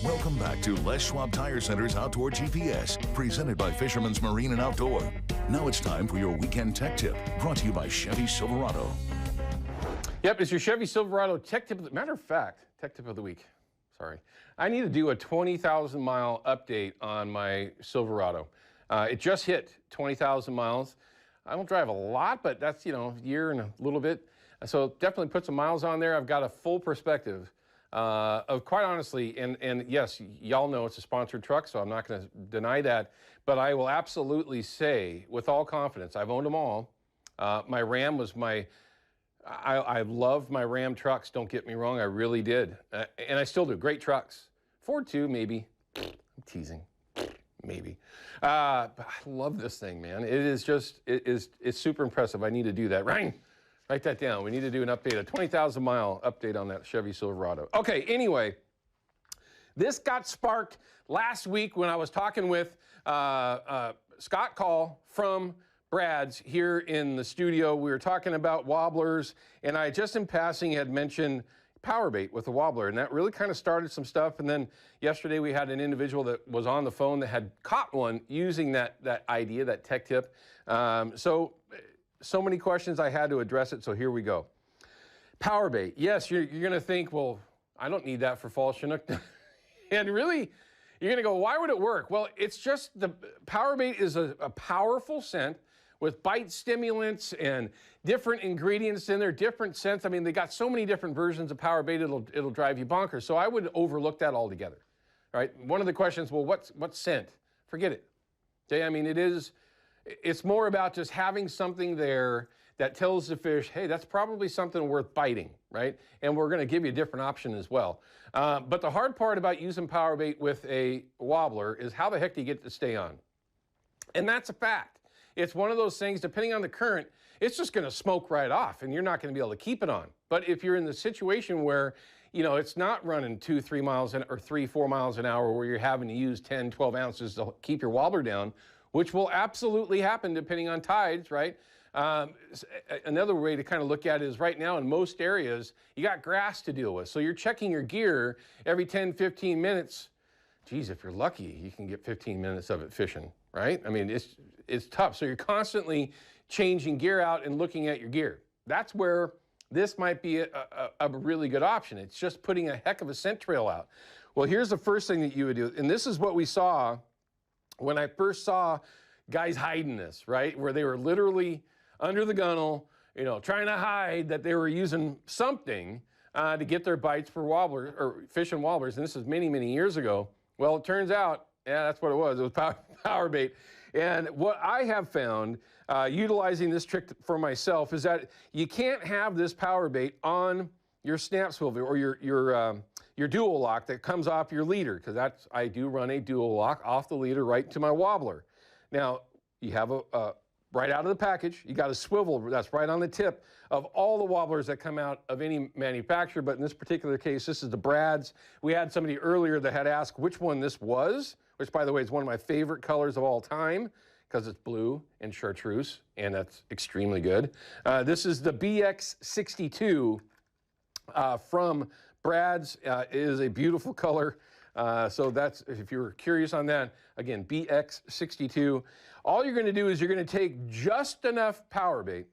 Welcome back to Les Schwab Tire Center's Outdoor GPS, presented by Fisherman's Marine and Outdoor. Now it's time for your weekend tech tip, brought to you by Chevy Silverado. Yep, it's your Chevy Silverado tech tip. Matter of fact, tech tip of the week. Sorry. I need to do a 20,000 mile update on my Silverado. It just hit 20,000 miles. I don't drive a lot, but that's, a year and a little bit. So definitely put some miles on there. I've got a full perspective of, quite honestly, and yes, y'all know it's a sponsored truck, so I'm not going to deny that. But I will absolutely say, with all confidence, I've owned them all. My Ram was I loved my Ram trucks, don't get me wrong, I really did. And I still do, great trucks. Ford too, maybe. I'm teasing, maybe. But I love this thing, man. It is just, it's super impressive. I need to do that. Ryan, write that down. We need to do an update, a 20,000 mile update on that Chevy Silverado. Okay, anyway, this got sparked last week when I was talking with Scott Call from Brad's here in the studio. We were talking about wobblers, and I just in passing had mentioned power bait with the wobbler, and that really kind of started some stuff. And then yesterday we had an individual that was on the phone that had caught one using that idea, that tech tip. So many questions, I had to address it, so here we go. Power bait. Yes, you're going to think, well, I don't need that for fall Chinook. And really, you're going to go, why would it work? Well, it's just the power bait is a powerful scent with bite stimulants and different ingredients in there, different scents. I mean, they got so many different versions of power bait, it'll drive you bonkers. So I would overlook that altogether, right? One of the questions, well, what's scent? Forget it. Okay, I mean, it's more about just having something there that tells the fish, hey, that's probably something worth biting, right? And we're gonna give you a different option as well. But the hard part about using power bait with a wobbler is how the heck do you get it to stay on? And that's a fact. It's one of those things, depending on the current, it's just gonna smoke right off and you're not gonna be able to keep it on. But if you're in the situation where, it's not running 2-3 miles or 3-4 miles an hour where you're having to use 10-12 ounces to keep your wobbler down, which will absolutely happen depending on tides, right? Another way to kind of look at it is right now in most areas, you got grass to deal with. So you're checking your gear every 10-15 minutes. Geez, if you're lucky, you can get 15 minutes of it fishing, right? I mean, it's tough. So you're constantly changing gear out and looking at your gear. That's where this might be a really good option. It's just putting a heck of a scent trail out. Well, here's the first thing that you would do. And this is what we saw when I first saw guys hiding this, right? Where they were literally under the gunnel, trying to hide that they were using something to get their bites for wobblers or fishing wobblers. And this is many, many years ago. Well, it turns out, yeah, that's what it was. It was power bait. And what I have found, utilizing this trick for myself, is that you can't have this power bait on your snap swivel or your dual lock that comes off your leader, because I do run a dual lock off the leader right to my wobbler. Now, you have right out of the package, you got a swivel that's right on the tip of all the wobblers that come out of any manufacturer, but in this particular case, this is the Brad's. We had somebody earlier that had asked which one this was, which, by the way, is one of my favorite colors of all time because it's blue and chartreuse, and that's extremely good. This is the BX62 from Brad's. It is a beautiful color. So that's, if you're curious on that, again, BX62. All you're going to do is you're going to take just enough power bait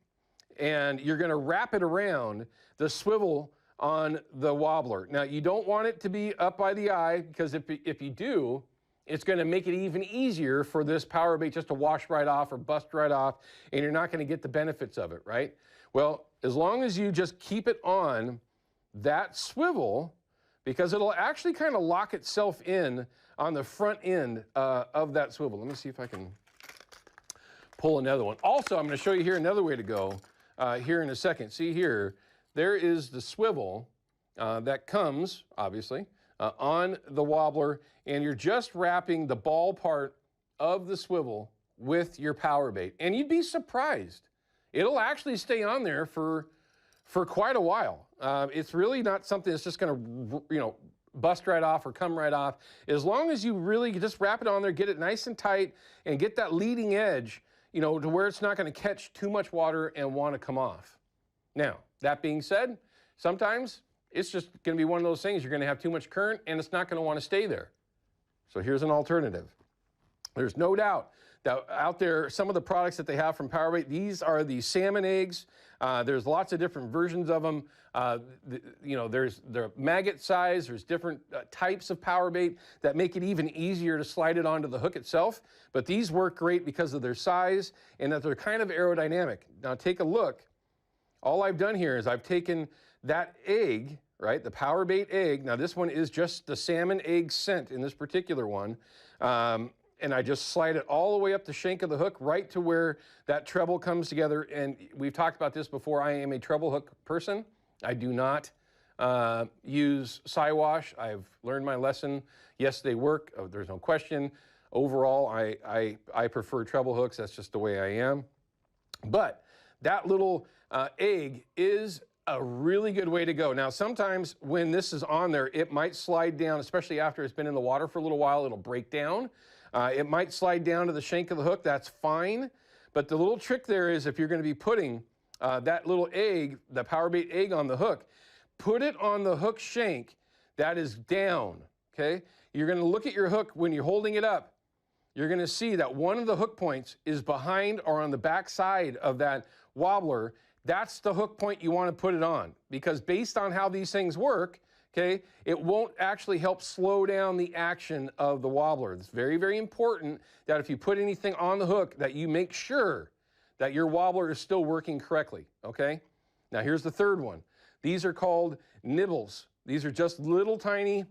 and you're going to wrap it around the swivel on the wobbler. Now, you don't want it to be up by the eye, because if you do, it's going to make it even easier for this power bait just to wash right off or bust right off, and you're not going to get the benefits of it, right? Well, as long as you just keep it on that swivel, because it'll actually kind of lock itself in on the front end of that swivel. Let me see if I can pull another one. Also, I'm going to show you here another way to go here in a second. See here, there is the swivel that comes, obviously, on the wobbler, and you're just wrapping the ball part of the swivel with your power bait. And you'd be surprised. It'll actually stay on there for quite a while. It's really not something that's just going to, bust right off or come right off. As long as you really just wrap it on there, get it nice and tight, and get that leading edge, to where it's not going to catch too much water and want to come off. Now, that being said, sometimes it's just going to be one of those things. You're going to have too much current and it's not going to want to stay there. So here's an alternative. There's no doubt that out there, some of the products that they have from Powerbait, these are the salmon eggs. There's lots of different versions of them. There's the maggot size. There's different types of Powerbait that make it even easier to slide it onto the hook itself. But these work great because of their size and that they're kind of aerodynamic. Now take a look. All I've done here is I've taken that egg, right, the Powerbait egg. Now this one is just the salmon egg scent in this particular one. And I just slide it all the way up the shank of the hook right to where that treble comes together. And we've talked about this before. I am a treble hook person. I do not use Siwash. I've learned my lesson. Yes, they work. Oh, there's no question. Overall, I prefer treble hooks. That's just the way I am. But that little egg is a really good way to go. Now, sometimes when this is on there, it might slide down, especially after it's been in the water for a little while. It'll break down. It might slide down to the shank of the hook. That's fine. But the little trick there is if you're going to be putting that little egg, the Powerbait egg on the hook, put it on the hook shank that is down, okay? You're going to look at your hook when you're holding it up. You're going to see that one of the hook points is behind or on the back side of that wobbler. That's the hook point you want to put it on, because based on how these things work, okay, it won't actually help slow down the action of the wobbler. It's very, very important that if you put anything on the hook that you make sure that your wobbler is still working correctly, okay? Now here's the third one. These are called nibbles. These are just little tiny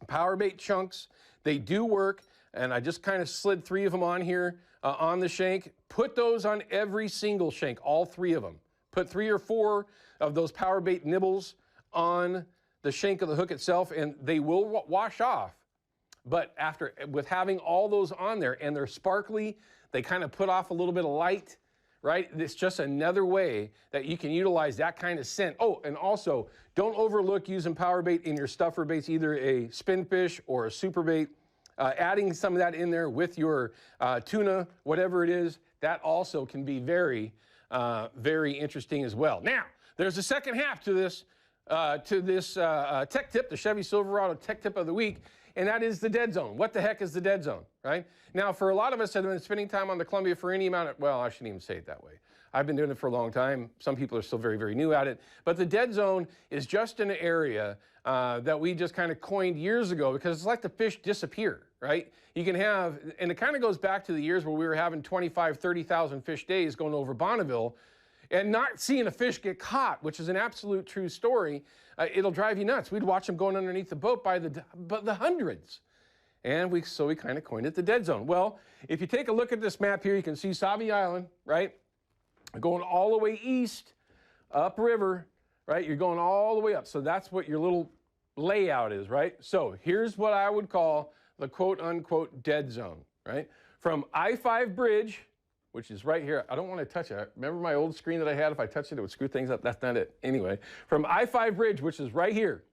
Powerbait chunks. They do work, and I just kind of slid 3 of them on here on the shank. Put those on every single shank, all 3 of them. Put 3 or 4 of those Powerbait nibbles on the shank of the hook itself, and they will wash off. But with having all those on there, and they're sparkly, they kind of put off a little bit of light, right? It's just another way that you can utilize that kind of scent. Oh, and also, don't overlook using Powerbait in your stuffer baits, either a spin fish or a super bait. Adding some of that in there with your tuna, whatever it is, that also can be very, very interesting as well. Now, there's a second half to this tech tip, the Chevy Silverado tech tip of the week, and that is the dead zone. What the heck is the dead zone, right? Now, for a lot of us that have been spending time on the Columbia for any amount of, well, I shouldn't even say it that way. I've been doing it for a long time. Some people are still very, very new at it. But the dead zone is just an area that we just kind of coined years ago because it's like the fish disappear, right? You can have, and it kind of goes back to the years where we were having 25, 30,000 fish days going over Bonneville and not seeing a fish get caught, which is an absolute true story. It'll drive you nuts. We'd watch them going underneath the boat by the hundreds. And so we kind of coined it the dead zone. Well, if you take a look at this map here, you can see Sauvie Island, right? Going all the way east, upriver, right? You're going all the way up. So that's what your little layout is, right? So here's what I would call the quote-unquote dead zone, right? From I-5 bridge, which is right here. I don't want to touch it. Remember my old screen that I had? If I touched it, it would screw things up. That's not it. Anyway, from I-5 bridge, which is right here,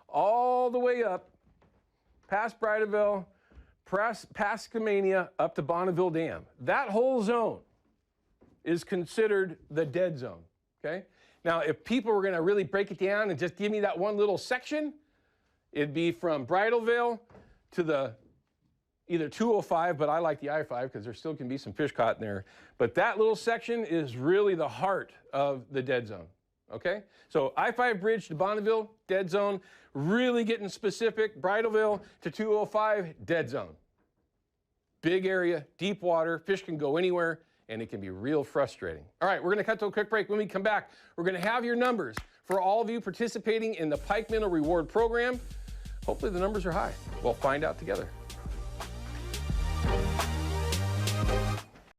all the way up, past Brideville, past Skamania, up to Bonneville Dam. That whole zone is considered the dead zone, okay? Now, if people were gonna really break it down and just give me that one little section, it'd be from Bridalveil to the either 205, but I like the I-5 because there still can be some fish caught in there. But that little section is really the heart of the dead zone, okay? So I-5 bridge to Bonneville, dead zone. Really getting specific, Bridalveil to 205, dead zone. Big area, deep water, fish can go anywhere, and it can be real frustrating. All right, we're gonna cut to a quick break. When we come back, we're gonna have your numbers for all of you participating in the Pike Minnow Reward Program. Hopefully the numbers are high. We'll find out together.